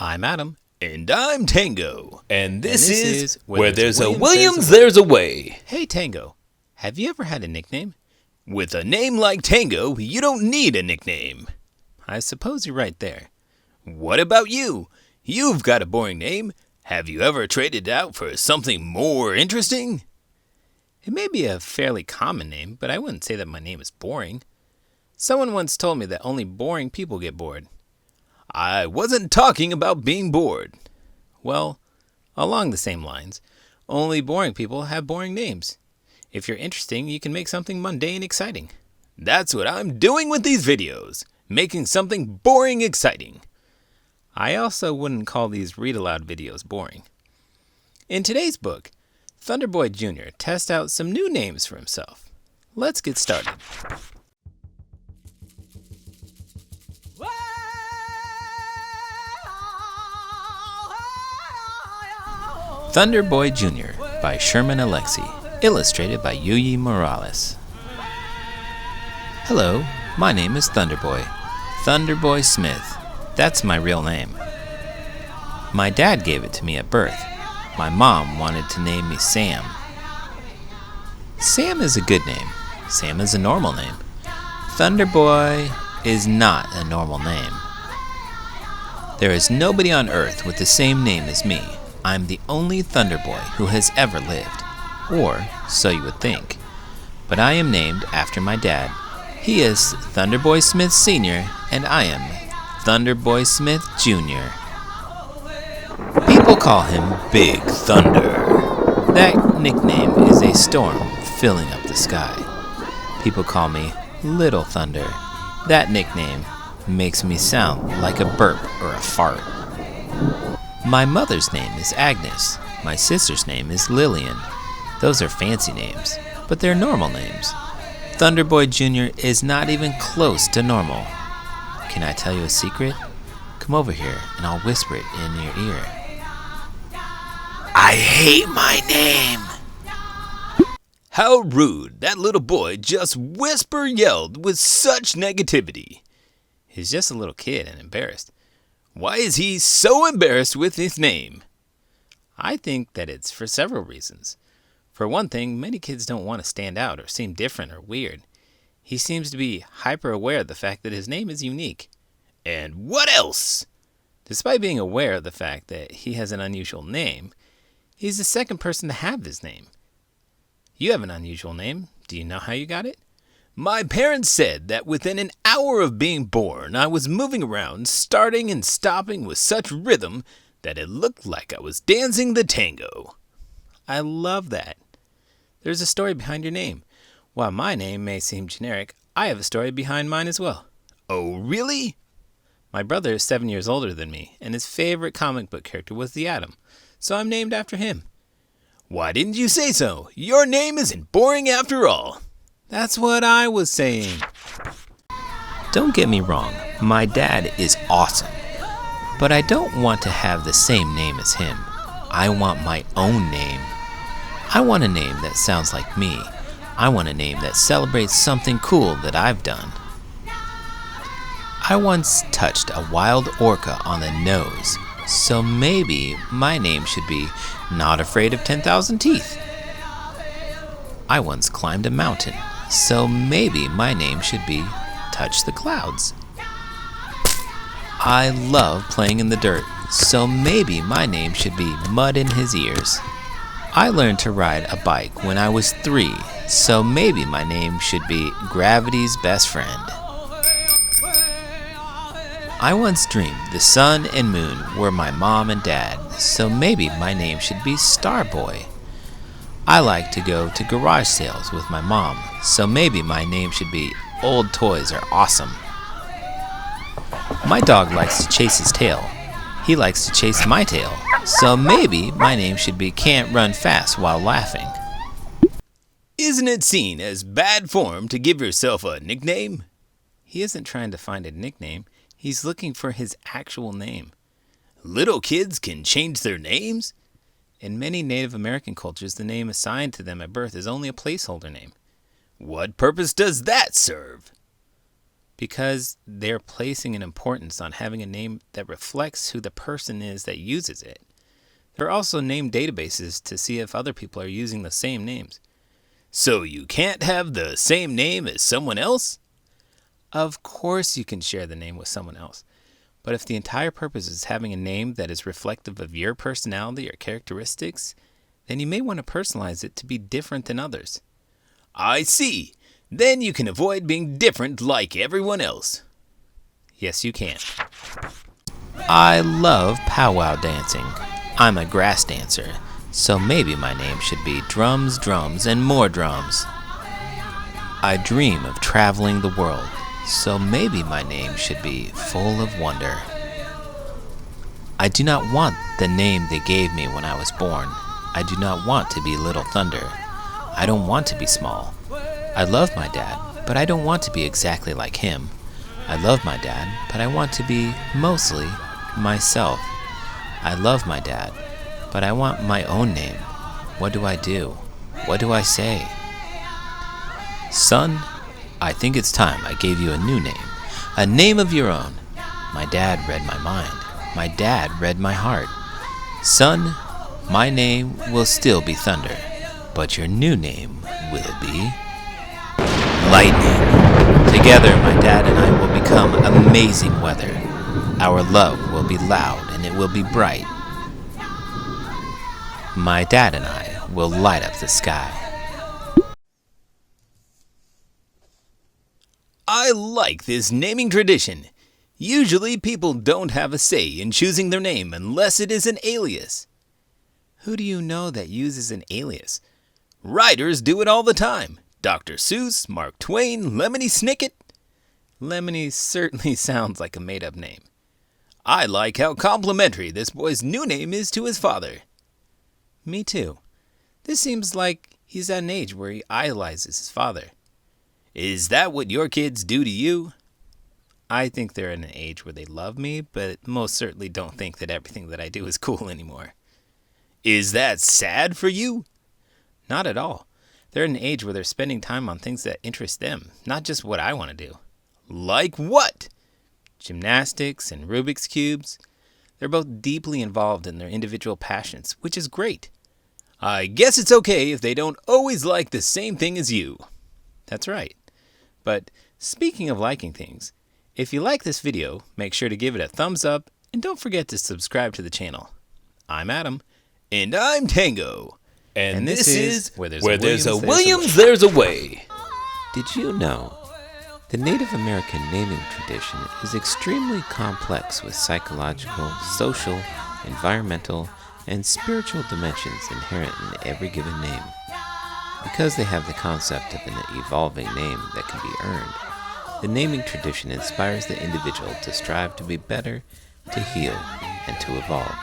I'm Adam. And I'm Tango. And this is Where There's a Williams, There's a Way. Hey, Tango, have you ever had a nickname? With a name like Tango, you don't need a nickname. I suppose you're right there. What about you? You've got a boring name. Have you ever traded it out for something more interesting? It may be a fairly common name, but I wouldn't say that my name is boring. Someone once told me that only boring people get bored. I wasn't talking about being bored. Well, along the same lines, only boring people have boring names. If you're interesting, you can make something mundane exciting. That's what I'm doing with these videos, making something boring exciting. I also wouldn't call these read aloud videos boring. In today's book, Thunderboy Jr. tests out some new names for himself. Let's get started. Thunderboy Jr. by Sherman Alexie, illustrated by Yuyi Morales. Hello, my name is Thunderboy. Thunderboy Smith. That's my real name. My dad gave it to me at birth. My mom wanted to name me Sam. Sam is a good name. Sam is a normal name. Thunderboy is not a normal name. There is nobody on earth with the same name as me. I'm the only Thunderboy who has ever lived. Or, so you would think. But I am named after my dad. He is Thunderboy Smith Sr. and I am Thunderboy Smith Jr. People call him Big Thunder. That nickname is a storm filling up the sky. People call me Little Thunder. That nickname makes me sound like a burp or a fart. My mother's name is Agnes. My sister's name is Lillian. Those are fancy names, but they're normal names. Thunderboy Jr. is not even close to normal. Can I tell you a secret? Come over here and I'll whisper it in your ear. I hate my name. How rude. That little boy just whisper yelled with such negativity. He's just a little kid and embarrassed. Why is he so embarrassed with his name? I think that it's for several reasons. For one thing, many kids don't want to stand out or seem different or weird. He seems to be hyper-aware of the fact that his name is unique. And what else? Despite being aware of the fact that he has an unusual name, he's the second person to have this name. You have an unusual name. Do you know how you got it? My parents said that within an hour of being born, I was moving around, starting and stopping with such rhythm that it looked like I was dancing the tango. I love that. There's a story behind your name. While my name may seem generic, I have a story behind mine as well. Oh, really? My brother is 7 years older than me, and his favorite comic book character was the Atom, so I'm named after him. Why didn't you say so? Your name isn't boring after all. That's what I was saying. Don't get me wrong, my dad is awesome, but I don't want to have the same name as him. I want my own name. I want a name that sounds like me. I want a name that celebrates something cool that I've done. I once touched a wild orca on the nose, so maybe my name should be Not Afraid of 10,000 Teeth. I once climbed a mountain, so maybe my name should be Touch the Clouds. I love playing in the dirt, so maybe my name should be Mud in His Ears. I learned to ride a bike when I was 3, so maybe my name should be Gravity's Best Friend. I once dreamed the sun and moon were my mom and dad, so maybe my name should be Starboy. I like to go to garage sales with my mom, so maybe my name should be Old Toys Are Awesome. My dog likes to chase his tail. He likes to chase my tail, so maybe my name should be Can't Run Fast While Laughing. Isn't it seen as bad form to give yourself a nickname? He isn't trying to find a nickname. He's looking for his actual name. Little kids can change their names? In many Native American cultures, the name assigned to them at birth is only a placeholder name. What purpose does that serve? because they're placing an importance on having a name that reflects who the person is that uses it. There are also name databases to see if other people are using the same names. So you can't have the same name as someone else? Of course you can share the name with someone else. But if the entire purpose is having a name that is reflective of your personality or characteristics, then you may want to personalize it to be different than others. I see. Then you can avoid being different like everyone else. Yes, you can. I love powwow dancing. I'm a grass dancer, so maybe my name should be Drums, Drums, and More Drums. I dream of traveling the world, so maybe my name should be Full of Wonder. I do not want the name they gave me when I was born. I do not want to be Little Thunder. I don't want to be small. I love my dad, but I don't want to be exactly like him. I love my dad, but I want to be mostly myself. I love my dad, but I want my own name. What do I do? What do I say? Son, I think it's time I gave you a new name. A name of your own. My dad read my mind. My dad read my heart. Son, my name will still be Thunder, but your new name will be Lightning. Together, my dad and I will become amazing weather. Our love will be loud and it will be bright. My dad and I will light up the sky. I like this naming tradition. Usually people don't have a say in choosing their name unless it is an alias. Who do you know that uses an alias? Writers do it all the time. Dr. Seuss, Mark Twain, Lemony Snicket. Lemony certainly sounds like a made-up name. I like how complimentary this boy's new name is to his father. Me too. This seems like he's at an age where he idolizes his father. Is that what your kids do to you? I think they're at an age where they love me, but most certainly don't think that everything that I do is cool anymore. Is that sad for you? Not at all. They're at an age where they're spending time on things that interest them, not just what I want to do. Like what? Gymnastics and Rubik's Cubes. They're both deeply involved in their individual passions, which is great. I guess it's okay if they don't always like the same thing as you. That's right. But speaking of liking things, if you like this video, make sure to give it a thumbs up and don't forget to subscribe to the channel. I'm Adam. And I'm Tango. And this is Where There's a Williams, There's a Way. Did you know the Native American naming tradition is extremely complex with psychological, social, environmental, and spiritual dimensions inherent in every given name? Because they have the concept of an evolving name that can be earned, the naming tradition inspires the individual to strive to be better, to heal, and to evolve.